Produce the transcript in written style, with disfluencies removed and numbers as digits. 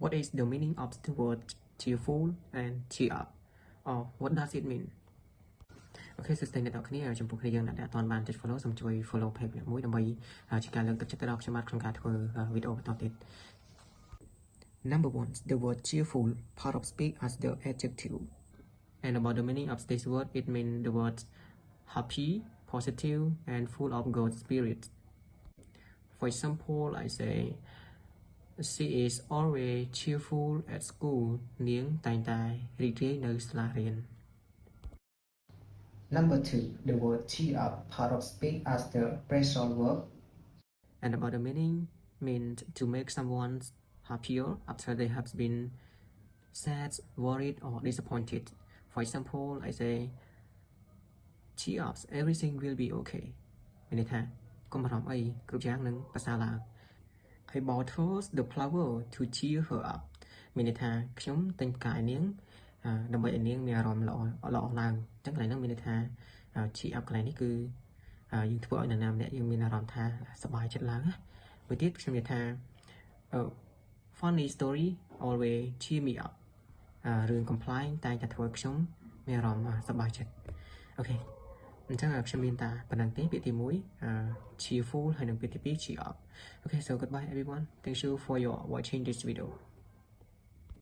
What is the meaning of the word cheerful and cheer up? Or what does it mean? Okay, so stay with me. Chúng tôi đang đã toàn ban follow, xong chui follow page này mũiដើម្បីchỉការលើកទឹកចិត្តដល់ខ្ញុំបាទក្នុងការធ្វើវីដេអូបន្តទៀត Number 1, the word cheerful, part of speak as the adjective. And about the meaning of this word, it means the word happy, positive, and full of good spirit. For example, I say, she is always cheerful at school. នាងតែងតែរីករាយនៅសាលារៀន Number 2, the word cheer up, part of speak as the phrasal verb. And about the meaning, means to make someone happier after they have been sad, worried, or disappointed. For example, I say, cheer up, everything will be okay. មានន័យថាកុំបារម្ភអីគ្រប់យ៉ាងនឹងប្រសើរឡើង I bought her the flower to cheer her up. មានន័យថាខ្ញុំទិញផ្កាឲ្យនាងដើម្បីឲ្យនាងមានអារម្មណ៍ល្អឡើងអញ្ចឹងកន្លែងហ្នឹងមានន័យថា cheer up កន្លែងនេះគឺយើងធ្វើឲ្យនរណាម្នាក់យើងមានអារម្មណ៍ថាសប្បាយចិត្តឡើងណាមួយទៀតខ្ញុំនិយាយថា funny story always cheer me up រឿងកំ pl ែងតែងតែធ្វើឲ្យខ្ញុំមានអារម្មណ៍សប្បាយចិត្តអូខេអញ្ចឹងខ្ញុំមានតែប៉ុណ្្នឹងទេពាក្យទី1 cheerful ហើយនិងពាក្យទី2 cheer up. Okay, so goodbye everyone. Thank you for your watching this video.